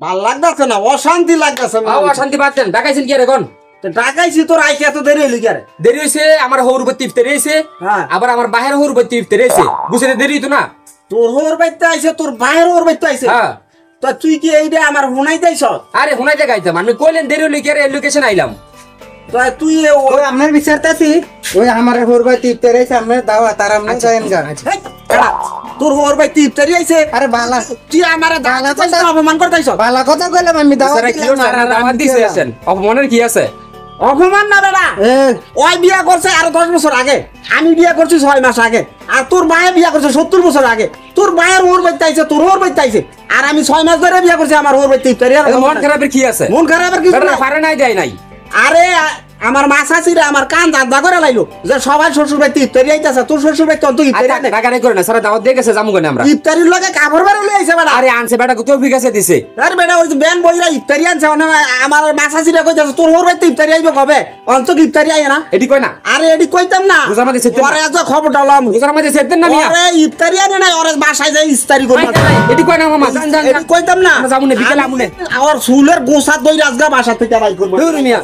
ভাল লাগতেছে না, অশান্তি লাগতেছে। অশান্তি পাচ্ছেন? ডাকাইছেন কি এখন? ডাকাইছি তোর আইতে এত দেরি হইলি কি? দেরি হয়েছে আমার হৌর বাতি ইফতারি হয়েছে, আবার আমার বাহের হৌর বাতি ইফতারি হয়েছে, বুঝে দেরি তো না? তোর হৌর বাইতে আইছে, তোর বাহের হৌর বাইতে আইছে। তো তুই কি এইটা আমার হুনাই যাইছ? আরে হুনাই দেখাইতাম আমি, কইলেন দেরি হইলি কি আর লোকেশন আইলাম। তুই ওই আপনার বিচারতাছি, ওই আমার হৌর বাইতে ইফতারি হইছে, আমরা দাওয়াত আর আমরা যাইন গা। তোর হৌর বাইতে ইফতারি আইছে? আরে বালা, তুই আমারে দাওয়াত কইছ, অপমান করতাইছ। বালা কথা কইলাম আমি, দাওয়াত দিছেন, অপমানের কি আছে? অপমান না বেটা, ওই বিয়া করছে আরো 10 বছর আগে, আমি বিয়া করছি 6 মাস আগে, আর তোর মায়ে বিয়া করছে 70 বছর আগে। তোর মায়ের ওর বাইতে আইছে, তোর ওর বাইতে আইছে, আর আমি 6 মাস ধরে বিয়া করছি, আমার ওর বাইতে ইফতারি। মন খারাপের কি আছে? মন খারাপের কিছু না, পারে নাই দেয় নাই। আরে আমার মাছাছিরা আমার কান দাদা করে লাইলো যে সবাই শ্বশুর বাইতে ইফতারি আইতাছে, তোর শ্বশুর বাইতে অন্ত ইফতারি নাই। টাকা নাই করে না, সারা দাওয়াত দিয়ে গেছে, জামু কেন আমরা? ইফতারির লগে কাপড় বের লই আইছে বেটা। আরে আনছে বেটা, কত ফিক আছে দিছে। আরে বেটা ওই বেন বইরা ইফতারি আনছে, আমার মাছাছিরা কইতাছে তোর ওর বাইতে ইফতারি আইবে কবে? অন্ত ইফতারি আইে না, এডি কই না? আরে এডি কইতাম না, বুঝার মধ্যে সেতেন পরে আজ খবর ডালাম, বুঝার মধ্যে সেতেন না মিয়া। আরে ইফতারি আনে না, ওরে বাসায় যাই ইফতারি করব। এডি কই না মামা, জান জান এডি কইতাম না, আমরা যামু না, বিকেলে আমু না। আর চুলের গোছা দইরা আজগা বাসা থেকে বাই করব। দূর মিয়া,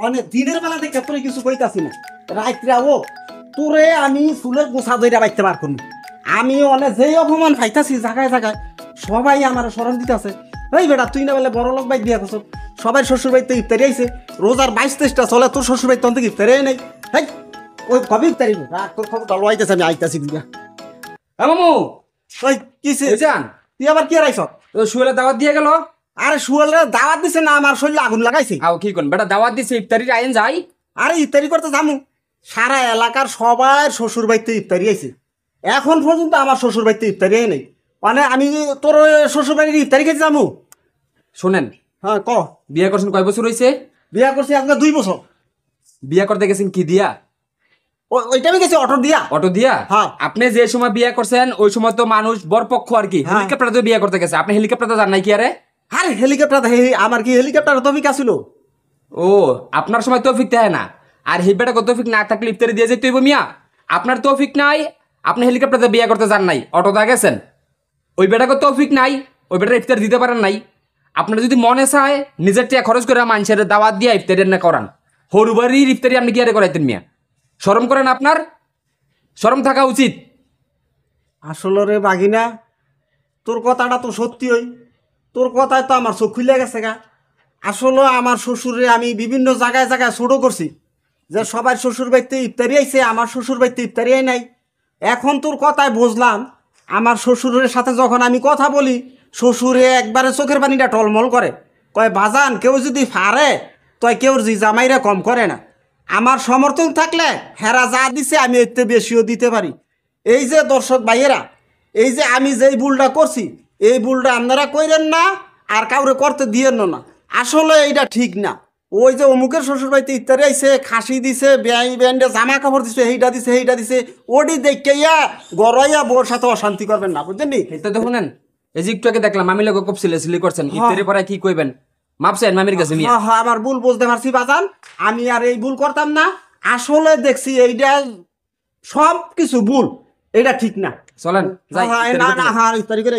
অনেক দিনের বেলা থেকে তোরে কিছু কইতাছি না, রাইতরা ও তোরে আমি চুলের গোছা দইরা বাইতে পারব না। আমি অনেক যেই অপমান পাইতাছি জায়গায় জায়গায়, সবাই আমার শরম দিতেছে। এই বেটা তুই না বলে বড় লোক বাইক দিয়া করছ, সবাই শ্বশুর বাড়িতে ইফতারি আইছে, রোজার 22-23টা চলে, তোর শ্বশুর বাড়িতে অন্ত ইফতারি নাই। হেই ওই কবে ইফতারি তোর খবর ডালো আইতেছে, আমি আইতাছি দিয়া। মামু ওই কিছে জান, তুই আবার কি রাইছ? তো শুয়েলে দাওয়াত দিয়ে গেল। আরে শুয়ালের দাওয়াত দিছে না, আমার শরীরে আগুন লাগাইছে। আও কি কোন বেটা দাওয়াত দিছে, ইফতারির আইন যাই। আরে ইফতারি করতে যামু, সারা এলাকার সবাই শ্বশুর বাড়িতে ইফতারি আইছে, এখন পর্যন্ত আমার শ্বশুর বাড়িতে ইফতারি আই নাই। মানে আমি তোর শ্বশুর বাড়ির ইফতারি খেতে যামু? শোনেন, হ্যাঁ ক। বিয়ে করছেন কয় বছর হইছে? বিয়া করছি আজকে 2 বছর। বিয়া করতে গেছেন কি দিয়া? ওইটা আমি গেছি অটো দিয়া। অটো দিয়া? হ্যাঁ। আপনি যে সময় বিয়ে করছেন ওই সময় তো মানুষ বরপক্ষ আর কি হেলিকপ্টারে বিয়ে করতে গেছে, আপনি হেলিকপ্টারে যান নাই কি? আরে আরে হেলিকপ্টার, আমার কি হেলিকপ্টার তফিক আছিল? ও আপনার সময় তৌফিক দেয় না, আর হিবেটা কত তৌফিক না থাকলে ইফতারি দিয়ে যেতে হইব মিয়া। আপনার তৌফিক নাই, আপনি হেলিকপ্টারে বিয়ে করতে যান নাই, অটোতে গেছেন। ওই বেটাকে তৌফিক নাই, ওই বেটার ইফতার দিতে পারেন নাই। আপনার যদি মনে চায় নিজের টাকা খরচ করে মানুষের দাওয়াত দিয়ে ইফতারি না করান, হরুবাড়ির ইফতারি আপনি কি আরে করাইতেন মিয়া? শরম করেন, আপনার শরম থাকা উচিত। আসলে রে বাগিনা, তোর কথাটা তো সত্যি, হই তোর কথায় তো আমার চোখ খুলে গেছে গা। আসলে আমার শ্বশুরে আমি বিভিন্ন জায়গায় জায়গায় ছোটো করছি যে সবার শ্বশুর বাড়িতে ইফতারি আইছে, আমার শ্বশুর বাড়িতে ইফতারি আই নাই। এখন তোর কথায় বুঝলাম, আমার শ্বশুরের সাথে যখন আমি কথা বলি, শ্বশুরে একবারে চোখের পানিটা টলমল করে, কয় বাজান কেউ যদি ফারে তয় কেউ জি জামাইরা কম করে না। আমার সমর্থন থাকলে হেরা যা দিছে আমি এতে বেশিও দিতে পারি। এই যে দর্শক ভাইয়েরা, এই যে আমি যেই ভুলটা করছি, এই ভুলটা আপনারা কইরেন না, আর কাউরে করতে দিয়েন না। আসলে এইটা ঠিক না। ওই যে অমুকের শ্বশুর বাড়িতে ইত্যাদি আইছে, খাসি দিছে, ব্যান্ডে জামা কাপড় দিছে, এইটা দিছে এইটা দিছে, ওটি দেখাইয়া গড়াইয়া বোর সাথে অশান্তি করবেন না, বুঝছেন নি? এটা দেখুন, এই যে একটু আগে দেখলাম মামি লোক খুব সিলি করছেন, ইফতারি পরে কি কইবেন? মাপছেন মামির কাছে মিয়া? হ্যাঁ, আমার ভুল বুঝতে পারছি বাজান, আমি আর এই ভুল করতাম না। আসলে দেখছি এইটা সব কিছু ভুল, এটা ঠিক না। চলেন যাই। না, ইফতারি করে